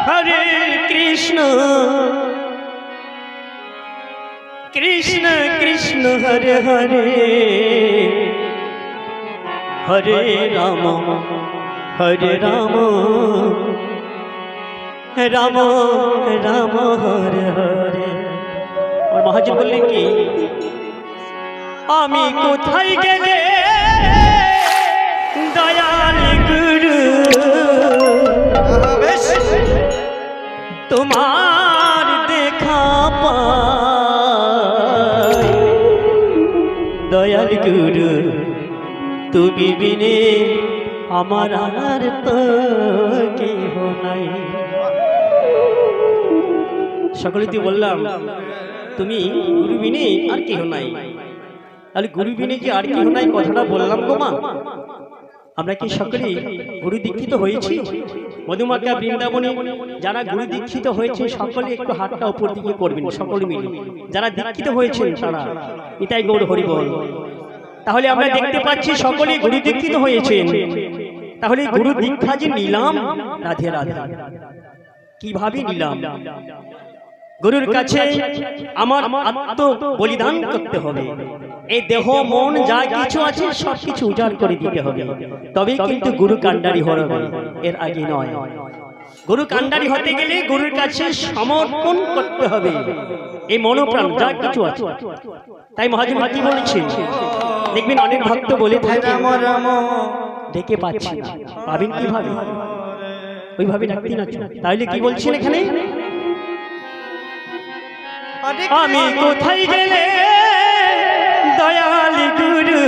হরে কৃষ্ণ কৃষ্ণ কৃষ্ণ হরে হরে হরে রাম রাম রাম হরে হরে। আর মহাজন বললেন কি, আমি কোথায় গেলে দয়াল গুরু তোমার দেখা পাই, দয়াল গুরু তুমি বিনে আমার আর তো কেহ নাই। সকলেতে বললাম তুমি গুরু বিনে আর কেহ নাই, তাহলে গুরু বিনে কি আর কেহ নাই কথাটা বললাম গো মা। আমরা কি সকলেই গুরু দীক্ষিত হয়েছি? মধুমাখা বৃন্দাবনে যারা গুরু দীক্ষিত হয়েছে সকলে একটু হাতটা উপর দিকে করবেন সকলে মিলে, যারা দীক্ষিত হয়েছেন তারা। এটাই গৌর হরি বল। তাহলে আমরা দেখতে পাচ্ছি সকলে গুরু দীক্ষিত হয়েছেন। তাহলে গুরু দীক্ষা যে নিলাম, রাধে রাধে, কিভাবে নিলাম? গুরুর কাছে আমার আত্ম বলিদান করতে হবে। এই দেহ মন যা কিছু আছে সব কিছু উজাড় করে দিতে হবে, তবেই কিন্তু গুরু কান্ডারি হবে, এর আগে নয়। গুরু কান্ডারি হতে গেলে গুরুর কাছে সমর্পণ করতে হবে এই মনোপ্রাণ যা কিছু আছে। তাই মহাজন কি বলেছেন দেখবেন, অনেক ভক্ত বলে থাকে ডেকে পাচ্ছি না, পাবেন কিভাবে? ওইভাবে ডাকতে না। তাহলে কি বলছেন এখানে, আমি কোথায় গেলে দয়াল গুরু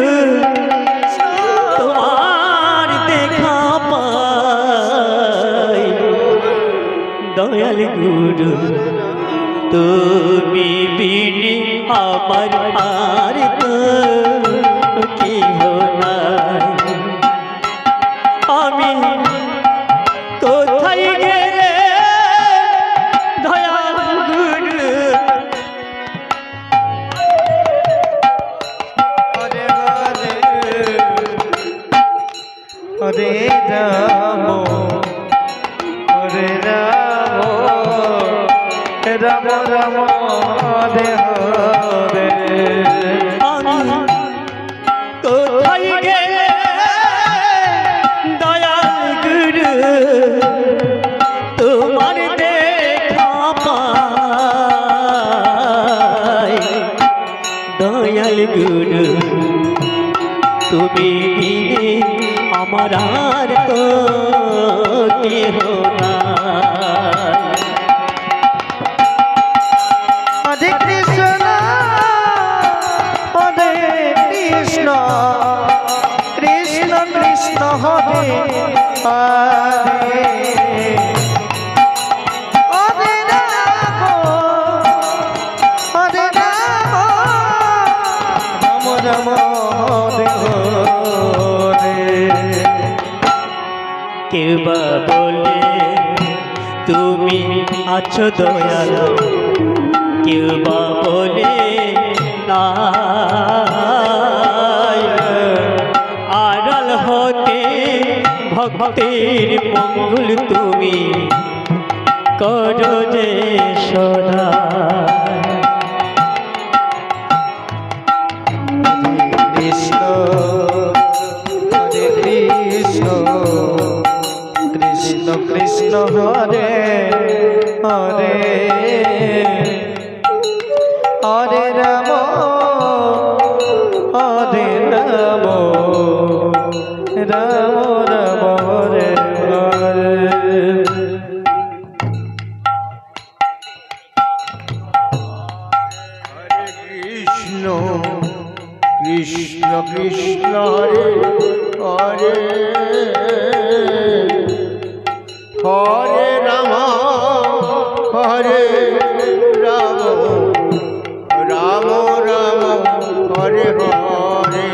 তোমার দেখা পাই, দয়াল গুরু তুমি বিনে আমার আর তো কেহ নাই। আমি কোথায় গেলে দয়াল গুরু হরে রাম হরে রাম রাম রাম হরে হরে। আমি কোথায় গেলে দয়াল গুরু তোমার দেখা পাই, দয়াল গুরু তুমি বিনে আমার আর তো কেহ নাই। হরে কৃষ্ণ হরে কৃষ্ণ কৃষ্ণ কৃষ্ণ হরে হরে হরে রাম হরে রাম রাম রাম হরে হরে। কেউ বা বলে তুমি আছো দয়াল, কেউ বা বলে না, আড়াল হতে ভক্তের মঙ্গল তুমি করো যে সদা। কৃষ্ণ হরে কৃষ্ণ কৃষ্ণ কৃষ্ণ হরে হরে হরে রাম হরে রাম রাম রাম হরে হরে। কৃষ্ণ কৃষ্ণ কৃষ্ণ হরে হরে হরে রাম হরে রাম রাম রাম হরে হরে।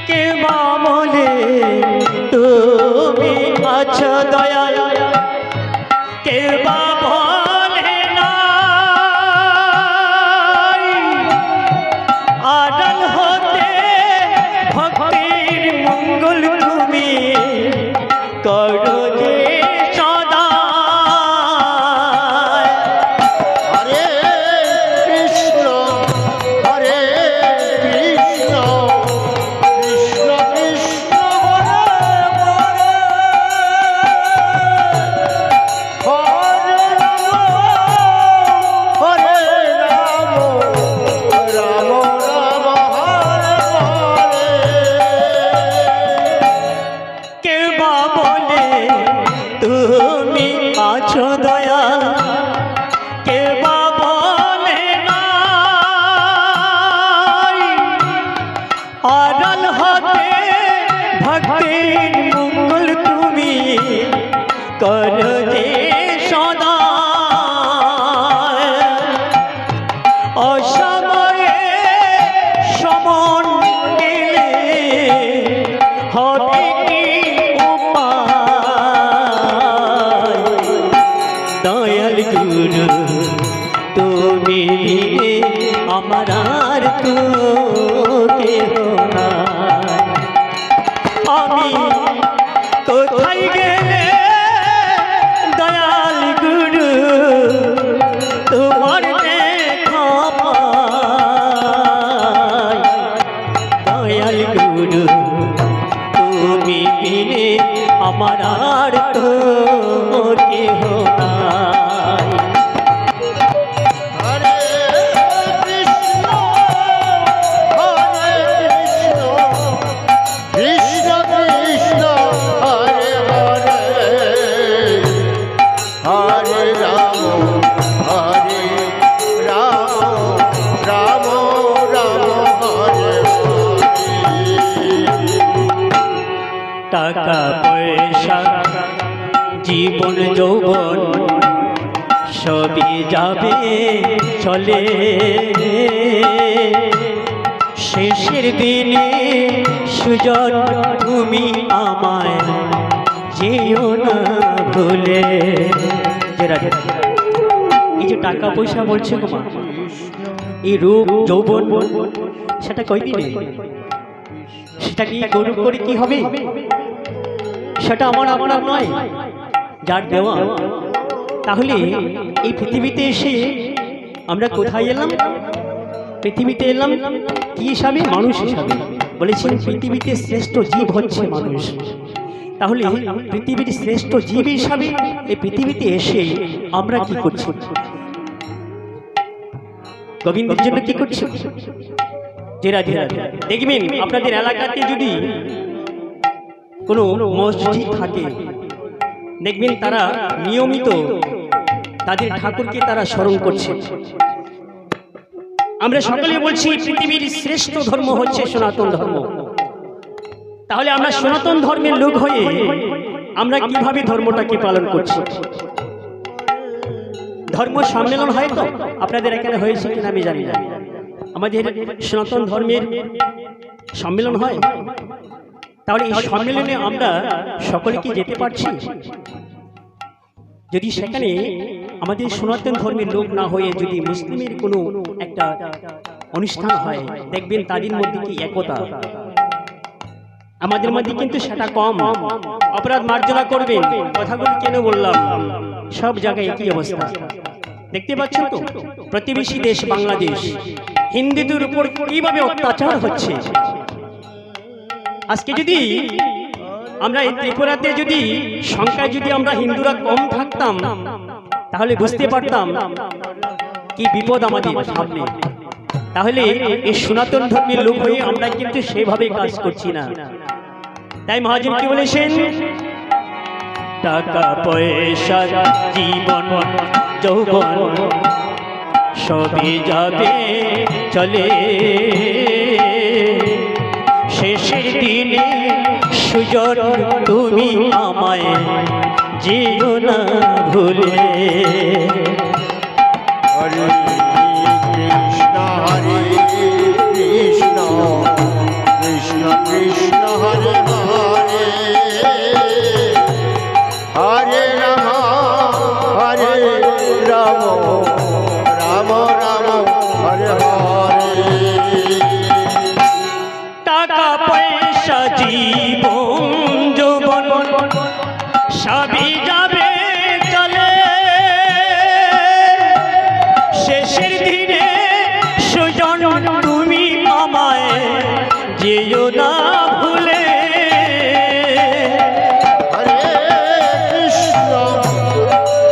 কে বা বলে তুমি আছো দয়াল, কে বা বলে না, আড়াল হতে ভক্তির মঙ্গল তুমি করো যে বলে তুমি আছো দয়াল, কে বা বলে নাই। আড়াল হতে ভক্তির মঙ্গল তুমি করো যে সদা। অসময়ে সমন দিলে হবে কি উপায়। দয়াল গুরু তুমি আমার আর তো কেহ নাই। আমি কোথায় গেলে দয়াল গুরু তোমার দেখা পাই। দয়াল গুরু তুমি বিনে আমার আর তো কেহ নাই। হরে কৃষ্ণ হরে কৃষ্ণ কৃষ্ণ কৃষ্ণ হরে হরে হরে রাম রাম রাম হরে হরে। টাকা পয়সা জীবন যৌবন সবই যাবে চলে, শেষের দিনে সুজন তুমি আমায় যেও না ভুলে। এই যে টাকা পয়সা বলছে গো মা, এই রূপ যৌবন সেটা কয়দিনে, সেটা নিয়ে গৌরব করে কি হবে? সেটা আমার আপনার নয়, যার দেওয়া। তাহলে এই পৃথিবীতে এসে আমরা কোথায় এলাম? পৃথিবীতে এলাম কি হিসাবে? মানুষ হিসাবে। বলেছেন পৃথিবীতে শ্রেষ্ঠ জীব হচ্ছে মানুষ। তাহলে পৃথিবীর শ্রেষ্ঠ জীব হিসাবে এই পৃথিবীতে এসে আমরা কি করছি? গোবিন্দের জন্য কি করছি? দেখবেন আপনাদের এলাকাতে যদি কোনো মসজিদ থাকে, দেখবেন তারা নিয়মিত তাদের ঠাকুরকে তারা স্মরণ করছে। আমরা সকলে বলছি পৃথিবীর শ্রেষ্ঠ ধর্ম হচ্ছে সনাতন ধর্ম। তাহলে আমরা সনাতন ধর্মের লোক হয়ে আমরা কিভাবে ধর্মটাকে পালন করছি? ধর্ম সম্মেলন হয় তো, আপনাদের এখানে হয়েছে কিনা আমি জানি না। আমাদের সনাতন ধর্মের সম্মেলন হয়, তাহলে এই সম্মেলনে আমরা সকলে কি যেতে পারছি? যদি সেখানে আমাদের সনাতন ধর্মের লোক না হয়ে যদি মুসলিমের কোনো একটা অনুষ্ঠান হয়, দেখবেন তাদের মধ্যে কি একতা। আমাদের মধ্যে কিন্তু সেটা কম। অপরাধ মার্জনা করবেন, কথাগুলো কেন বললাম, সব জায়গায় একই অবস্থা। দেখতে পাচ্ছেন তো প্রতিবেশী দেশ বাংলাদেশ, হিন্দুদের উপর কিভাবে অত্যাচার হচ্ছে। আজকে যদি আমরা এই ত্রিপুরাতে যদি সংখ্যায় যদি আমরা হিন্দুরা কম থাকতাম, তাহলে বুঝতে পারতাম কি বিপদ আমাদের সামনে। তাহলে এই সনাতন ধর্মের লোক হয়ে আমরা কিন্তু সেভাবে কাজ করছি না। তাই মহাজন কি বলেছেন? টাকা পয়সা জীবন যৌবন সবই যাবে চলে, শেষের দিনে সুজন তুমি আমায় যেও না ভুলে। হরে কৃষ্ণ কৃষ্ণ কৃষ্ণ হরে হরে হরে রাম রাম রাম হরে হরে। টাকা পয়সা জীবন যৌবন সবই যাবে চলে, শেষের দিনে সুজন তুমি আমায় যেও না ভুলে।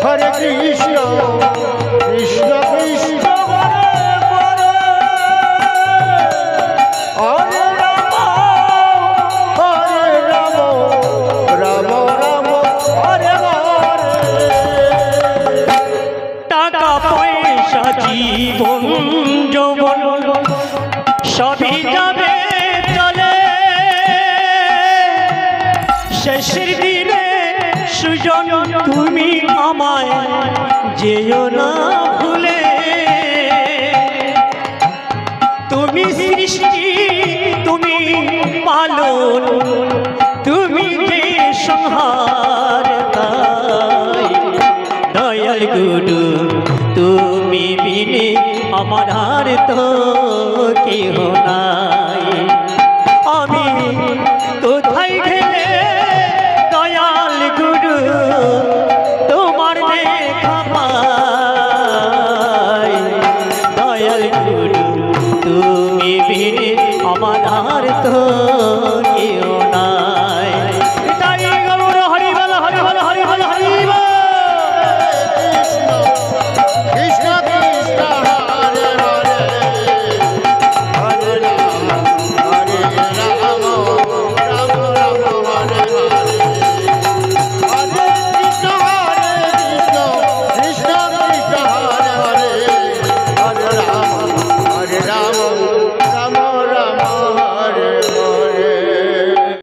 হরে কৃষ্ণ কৃষ্ণ কৃষ্ণ হরে রাম রাম সৃজন তুমি আমায় যেও না ভুলে, তুমি সৃষ্টি তুমি পালন তুমি যে সংহার, দয়াল গুরু তুমি বিনে আমার আর তো কেহ নাই।